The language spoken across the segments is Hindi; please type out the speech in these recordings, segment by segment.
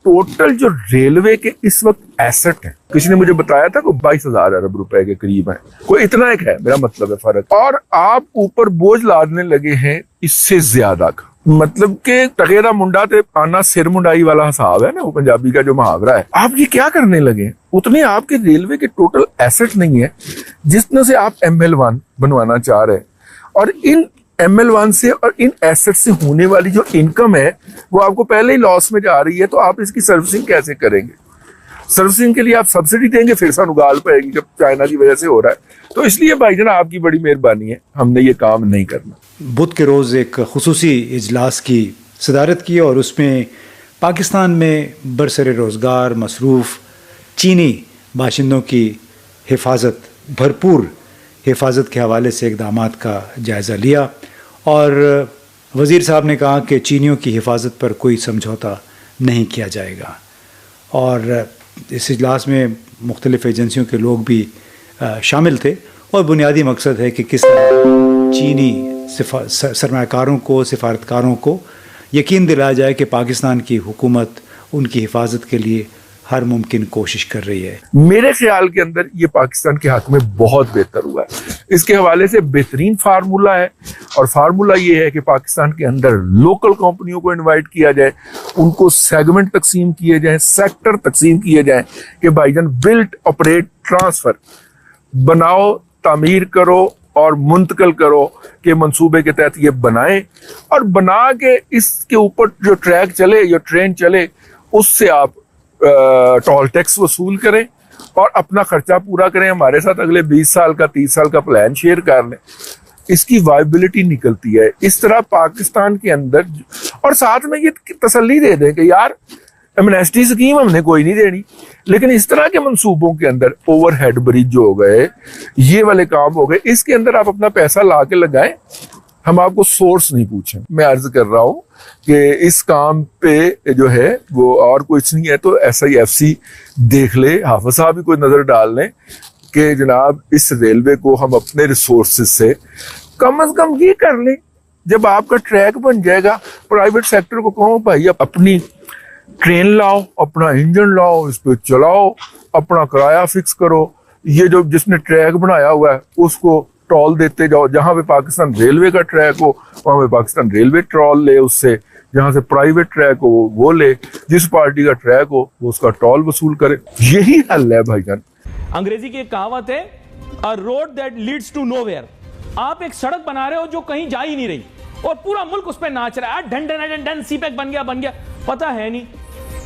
टोटल जो रेलवे के इस वक्त एसेट है, किसी ने मुझे बताया था कि 22,000 अरब रुपए के करीब है, कोई इतना एक है, मेरा मतलब है फर्क, और आप ऊपर बोझ लादने लगे हैं इससे ज्यादा का। मतलब के टकेरा मुंडा ते आना सिर मुंडाई वाला हिसाब है ना, वो पंजाबी का जो मुहावरा है। आप ये क्या करने लगे? उतने आपके रेलवे के टोटल एसेट नहीं है जितने से आप ML1 बनवाना चाह रहे हैं, और इन ML1 से और इन एसेट से होने वाली जो इनकम है वो आपको पहले ही लॉस में जा रही है, तो आप इसकी सर्विसिंग कैसे करेंगे? सर्विसिंग के लिए आप सब्सिडी देंगे, फिर सन उगाल पाएगी जब चाइना की वजह से हो रहा है। तो इसलिए भाईजान आपकी बड़ी मेहरबानी है, हमने ये काम नहीं करना। बुध के रोज़ एक खुसूसी इजलास की सदारत की और उसमें पाकिस्तान में बरसरे रोज़गार मसरूफ़ चीनी बाशिंदों की हिफाजत, भरपूर हिफाजत के हवाले से इक़दामात का जायज़ा लिया, और वज़ीर साहब ने कहा कि चीनियों की हिफाजत पर कोई समझौता नहीं किया जाएगा। और इस इजलास में मुख्तलिफ़ एजेंसियों के लोग भी शामिल थे, और बुनियादी मकसद है कि किस तरह चीनी सरमाकारों को, सिफारतकारों को यकीन दिलाया जाए कि पाकिस्तान की हुकूमत उनकी हिफाजत के लिए हर मुमकिन कोशिश कर रही है। मेरे ख्याल के अंदर ये पाकिस्तान के हक में बहुत बेहतर हुआ है। इसके हवाले से बेहतरीन फार्मूला है, और फार्मूला ये है कि पाकिस्तान के अंदर लोकल कंपनियों को इनवाइट किया जाए, उनको सेगमेंट तकसीम किए जाए, सेक्टर तकसीम किए जाए कि भाईजान बिल्ट ऑपरेट ट्रांसफर बनाओ, तामीर करो और मुंतकल करो के मंसूबे के तहत ये बनाएं, और बना के इसके ऊपर जो ट्रैक चले, जो ट्रेन चले, उससे आप टोल टैक्स वसूल करें और अपना खर्चा पूरा करें। हमारे साथ अगले 20 साल का 30 साल का प्लान शेयर कर लें, इसकी वायबिलिटी निकलती है। इस तरह पाकिस्तान के अंदर, और साथ में ये तसल्ली दे दें कि यार एमनेस्टी स्कीम हमने कोई नहीं देनी, लेकिन इस तरह के मंसूबों के अंदर ओवरहेड ब्रिज जो हो गए, ये वाले काम हो गए, इसके अंदर आप अपना पैसा ला के लगाएं, हम आपको सोर्स नहीं पूछें। मैं अर्ज कर रहा हूं कि इस काम पे जो है वो और कुछ नहीं है तो SIFC देख ले, हाफिज साहब भी कोई नजर डाल लें कि जनाब इस रेलवे को हम अपने रिसोर्सेज से कम ये कर लें। जब आपका ट्रैक बन जाएगा, प्राइवेट सेक्टर को कहो भाई अपनी ट्रेन लाओ, अपना इंजन लाओ, इस पे चलाओ, अपना किराया फिक्स करो, ये जो जिसने ट्रैक बनाया हुआ है उसको टोल देते जाओ, जहां पे पाकिस्तान रेलवे का ट्रैक हो वहां पे पाकिस्तान रेलवे टोल ले उससे, जहां से प्राइवेट ट्रैक हो वो ले, जिस पार्टी का ट्रैक हो वो उसका टोल वसूल करे। यही हल है भाईजान। अंग्रेजी की एक कहावत है, a road that leads to nowhere. आप एक सड़क बना रहे हो जो कहीं जा ही नहीं रही और पूरा मुल्क उस पर नाच रहा है, ढन ढन ढन सीपैक बन गया, पता है नहीं।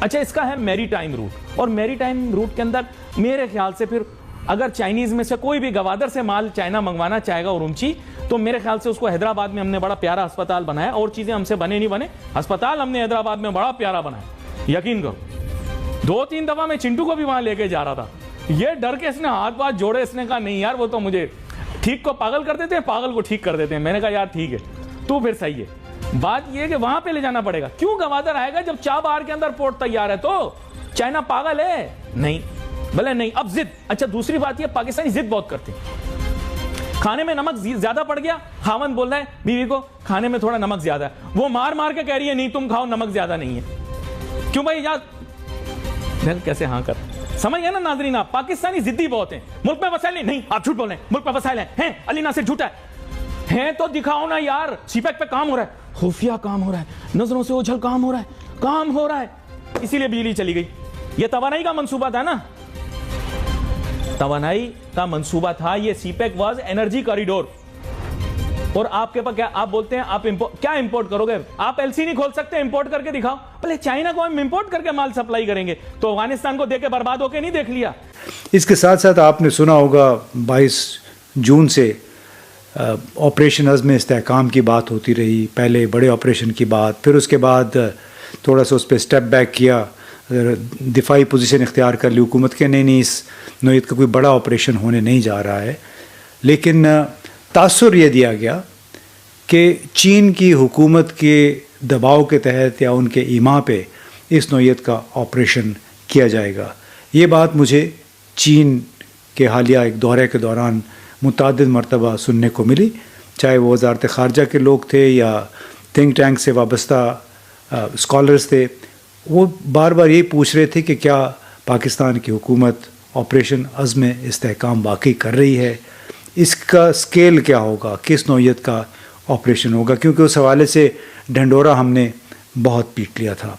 अच्छा, इसका है मैरी टाइम रूट, और मैरी टाइम रूट के अंदर मेरे ख्याल से फिर अगर चाइनीज में से कोई भी गवादर से माल चाइना मंगवाना चाहेगा उरुमची, तो मेरे ख्याल से उसको हैदराबाद में हमने बड़ा प्यारा अस्पताल बनाया, और चीजें हमसे बने नहीं बने, अस्पताल हमने हैदराबाद में बड़ा प्यारा बनाया, यकीन करो। 2-3 दफा मैं चिंटू को भी वहां लेके जा रहा था, ये डर के इसने हाथ बात जोड़े, इसने कहा नहीं यार वो तो मुझे ठीक को पागल कर देते हैं, पागल को ठीक कर देते हैं। मैंने कहा यार ठीक है, तू फिर सही है। बात यह है कि वहां पे ले जाना पड़ेगा। क्यों गवादर आएगा जब चाबार के अंदर पोर्ट तैयार है? तो चाइना पागल है? नहीं, भले नहीं। अब जिद, अच्छा दूसरी बात यह, पाकिस्तानी जिद बहुत करते हैं। खाने में नमक ज्यादा पड़ गया, खावन बोल रहा है बीवी को खाने में थोड़ा नमक ज्यादा है, वो मार मार के कह रही है नहीं तुम खाओ, नमक ज्यादा नहीं है। क्यों भाई यार, कैसे हाँ कर, समझ गए ना नाजरीन आप? पाकिस्तानी जिद्दी बहुत हैं। मुल्क में वसाइल नहीं, आप झूठ बोल रहे हैं, मुल्क में वसाइल हैं, अली नासिर झूठा है तो दिखाओ ना यार। सीपैक पे काम हो रहा है, खुफिया काम हो रहा है, नजरों से ओझल काम हो रहा है, इसीलिए बिजली चली गई। ये तवानाई का मंसूबा था ना, तवानाई का मंसूबा था ये। सीपैक वाज एनर्जी कॉरिडोर, और आपके पास क्या, आप बोलते हैं आप क्या इंपोर्ट करोगे? आप LC नहीं खोल सकते, इंपोर्ट करके दिखाओ। पहले चाइना को हम इंपोर्ट करके माल सप्लाई करेंगे, तो अफगानिस्तान को देके बर्बाद होके नहीं देख लिया। इसके साथ साथ आपने सुना होगा 22 जून से ऑपरेशन अज़्म इस्तेहकाम की बात होती रही, पहले बड़े ऑपरेशन की बात, फिर उसके बाद थोड़ा सा उस पर स्टेप बैक किया, दिफाई पोजीशन इख्तियार कर ली हुकूमत के, नहीं इस नौयत का कोई बड़ा ऑपरेशन होने नहीं जा रहा है। लेकिन तासुर ये दिया गया कि चीन की हुकूमत के दबाव के तहत या उनके ईमा पे इस नौयत का ऑपरेशन किया जाएगा। ये बात मुझे चीन के हालिया एक दौरे के दौरान मुतअद्दिद मरतबा सुनने को मिली, चाहे वो वज़ारत ख़ारजा के लोग थे या थिंक टैंक से वाबस्ता स्कॉलर्स थे। वो बार बार यही पूछ रहे थे कि क्या पाकिस्तान की हुकूमत ऑपरेशन अज़्म इस्तेहकाम वाकई कर रही है, इसका स्केल क्या होगा, किस नौइयत का ऑपरेशन होगा, क्योंकि उस हवाले से ढंढोरा हमने बहुत पीट लिया था।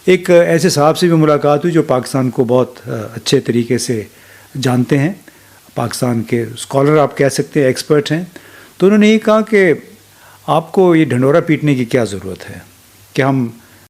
एक ऐसे साहब से भी मुलाकात हुई जो पाकिस्तान को बहुत अच्छे तरीके से जानते हैं, पाकिस्तान के स्कॉलर आप कह सकते हैं, एक्सपर्ट हैं। तो उन्होंने ये कहा कि आपको ये ढंढोरा पीटने की क्या ज़रूरत है कि हम